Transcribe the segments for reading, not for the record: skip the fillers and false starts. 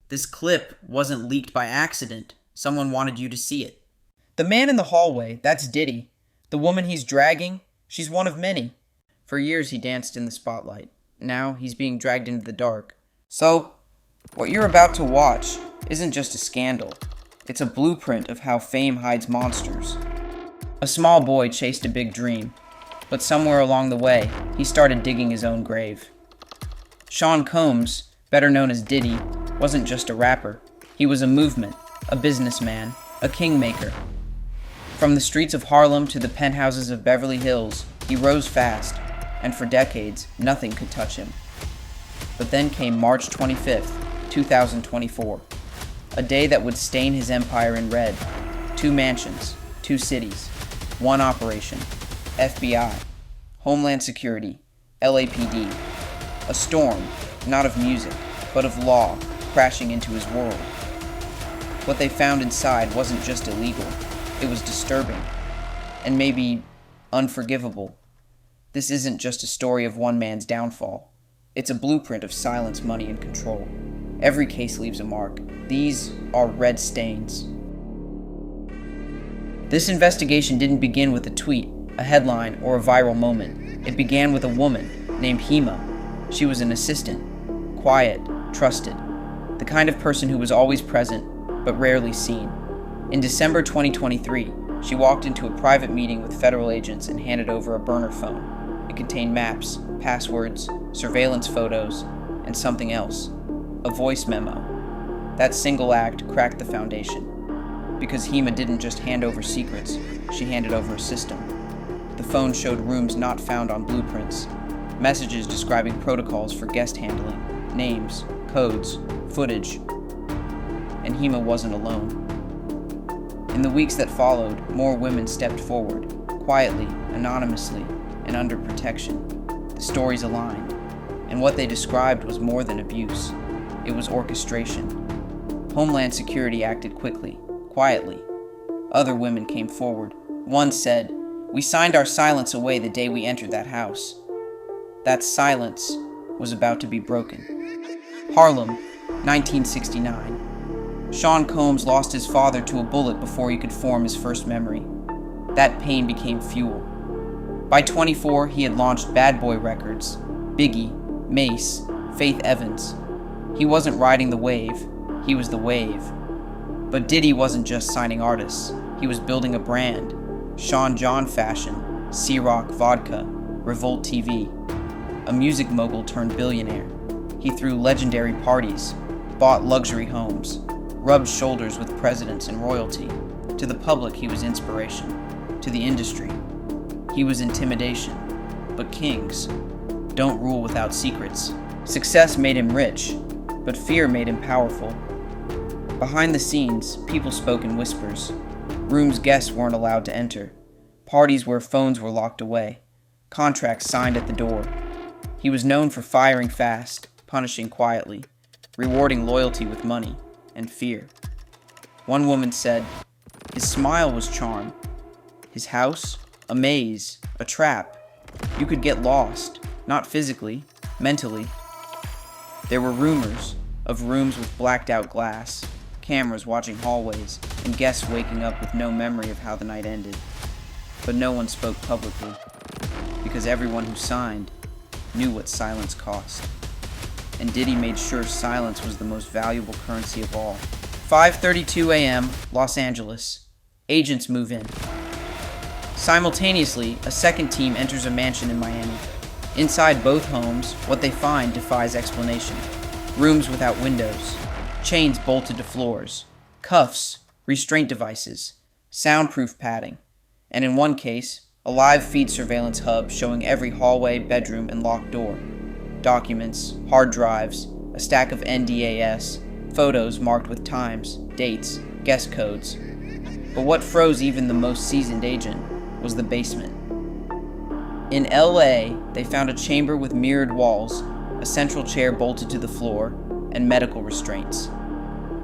This clip wasn't leaked by accident. Someone wanted you to see it. The man in the hallway, that's Diddy. The woman he's dragging, she's one of many. For years he danced in the spotlight. Now he's being dragged into the dark. So, what you're about to watch isn't just a scandal. It's a blueprint of how fame hides monsters. A small boy chased a big dream, but somewhere along the way, he started digging his own grave. Sean Combs, better known as Diddy, wasn't just a rapper. He was a movement, a businessman, a kingmaker. From the streets of Harlem to the penthouses of Beverly Hills, he rose fast, and for decades, nothing could touch him. But then came March 25th, 2024, a day that would stain his empire in red. 2 mansions, 2 cities, 1 operation, FBI, Homeland Security, LAPD, a storm, not of music, but of law, crashing into his world. What they found inside wasn't just illegal, it was disturbing, and maybe unforgivable. This isn't just a story of one man's downfall. It's a blueprint of silence, money, and control. Every case leaves a mark. These are red stains. This investigation didn't begin with a tweet, a headline, or a viral moment. It began with a woman named Hema. She was an assistant, quiet, trusted, the kind of person who was always present, but rarely seen. In December 2023, she walked into a private meeting with federal agents and handed over a burner phone. It contained maps, passwords, surveillance photos, and something else, a voice memo. That single act cracked the foundation, because Hema didn't just hand over secrets, she handed over a system. The phone showed rooms not found on blueprints, messages describing protocols for guest handling, names, codes, footage. And Hema wasn't alone. In the weeks that followed, more women stepped forward, quietly, anonymously, and under protection. The stories aligned, and what they described was more than abuse. It was orchestration. Homeland Security acted quickly, quietly. Other women came forward. One said, "We signed our silence away the day we entered that house." That silence was about to be broken. Harlem, 1969. Sean Combs lost his father to a bullet before he could form his first memory. That pain became fuel. By 24, he had launched Bad Boy Records, Biggie, Mace, Faith Evans. He wasn't riding the wave, he was the wave. But Diddy wasn't just signing artists, he was building a brand. Sean John Fashion, C-Rock Vodka, Revolt TV. A music mogul turned billionaire. He threw legendary parties, bought luxury homes, rubbed shoulders with presidents and royalty. To the public, he was inspiration. To the industry, he was intimidation. But kings don't rule without secrets. Success made him rich, but fear made him powerful. Behind the scenes, people spoke in whispers. Rooms guests weren't allowed to enter. Parties where phones were locked away. Contracts signed at the door. He was known for firing fast, punishing quietly, rewarding loyalty with money and fear. One woman said, "His smile was charm. His house, a maze, a trap. You could get lost, not physically, mentally." There were rumors of rooms with blacked out glass, cameras watching hallways, and guests waking up with no memory of how the night ended. But no one spoke publicly, because everyone who signed knew what silence cost. And Diddy made sure silence was the most valuable currency of all. 5:32 a.m., Los Angeles. Agents move in. Simultaneously, a second team enters a mansion in Miami. Inside both homes, what they find defies explanation. Rooms without windows, chains bolted to floors, cuffs, restraint devices, soundproof padding, and in one case, a live feed surveillance hub showing every hallway, bedroom, and locked door. Documents, hard drives, a stack of NDAS, photos marked with times, dates, guest codes. But what froze even the most seasoned agent was the basement. In LA, they found a chamber with mirrored walls, a central chair bolted to the floor, and medical restraints.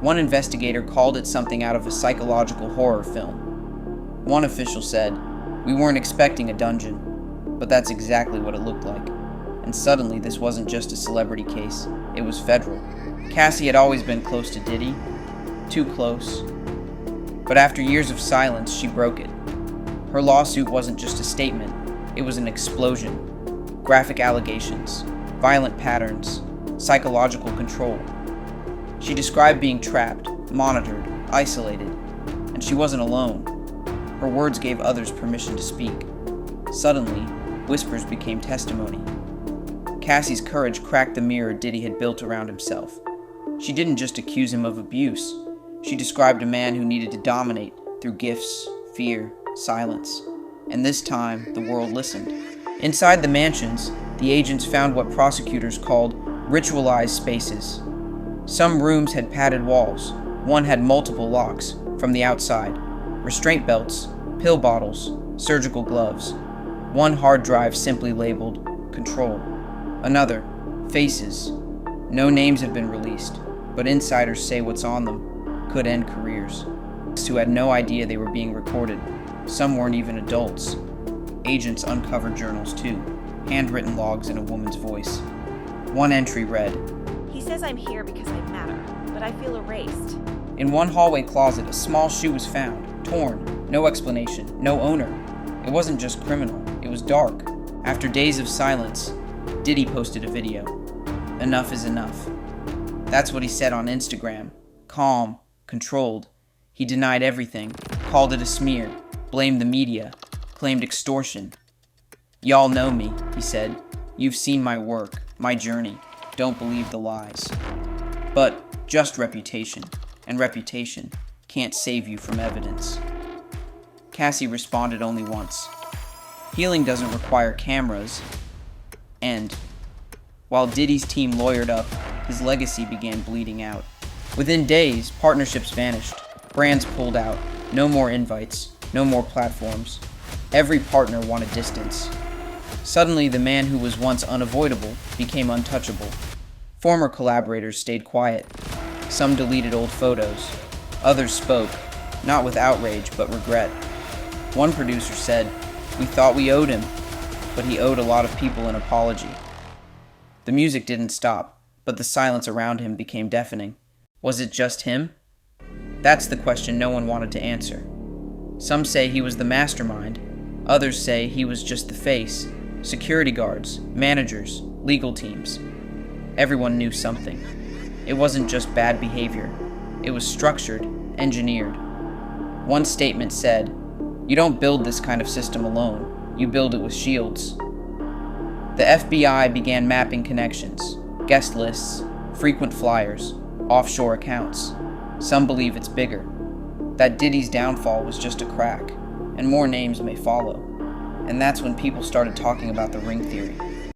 One investigator called it something out of a psychological horror film. One official said, "We weren't expecting a dungeon," but that's exactly what it looked like. And suddenly this wasn't just a celebrity case, it was federal. Cassie had always been close to Diddy, too close. But after years of silence, she broke it. Her lawsuit wasn't just a statement, it was an explosion. Graphic allegations, violent patterns, psychological control. She described being trapped, monitored, isolated, and she wasn't alone. Her words gave others permission to speak. Suddenly, whispers became testimony. Cassie's courage cracked the mirror Diddy had built around himself. She didn't just accuse him of abuse. She described a man who needed to dominate through gifts, fear, silence. And this time, the world listened. Inside the mansions, the agents found what prosecutors called ritualized spaces. Some rooms had padded walls. One had multiple locks from the outside. Restraint belts, pill bottles, surgical gloves. One hard drive simply labeled Control. Another, Faces. No names have been released, but insiders say what's on them could end careers. Who had no idea they were being recorded. Some weren't even adults. Agents uncovered journals too, handwritten logs in a woman's voice. One entry read, "He says I'm here because I matter, but I feel erased." In one hallway closet, a small shoe was found, torn, no explanation, no owner. It wasn't just criminal, it was dark. After days of silence, Diddy posted a video. Enough is enough. That's what he said on Instagram. Calm, controlled. He denied everything, called it a smear, blamed the media, claimed extortion. "Y'all know me," he said. "You've seen my work, my journey. Don't believe the lies." But just reputation, and reputation, can't save you from evidence. Cassie responded only once. Healing doesn't require cameras. And while Diddy's team lawyered up, his legacy began bleeding out. Within days, partnerships vanished. Brands pulled out. No more invites. No more platforms. Every partner wanted distance. Suddenly, the man who was once unavoidable became untouchable. Former collaborators stayed quiet. Some deleted old photos. Others spoke, not with outrage, but regret. One producer said, "We thought we owed him," but he owed a lot of people an apology. The music didn't stop, but the silence around him became deafening. Was it just him? That's the question no one wanted to answer. Some say he was the mastermind. Others say he was just the face. Security guards, managers, legal teams. Everyone knew something. It wasn't just bad behavior. It was structured, engineered. One statement said, "You don't build this kind of system alone. You build it with shields." The FBI began mapping connections, guest lists, frequent flyers, offshore accounts. Some believe it's bigger. That Diddy's downfall was just a crack, and more names may follow. And that's when people started talking about the ring theory.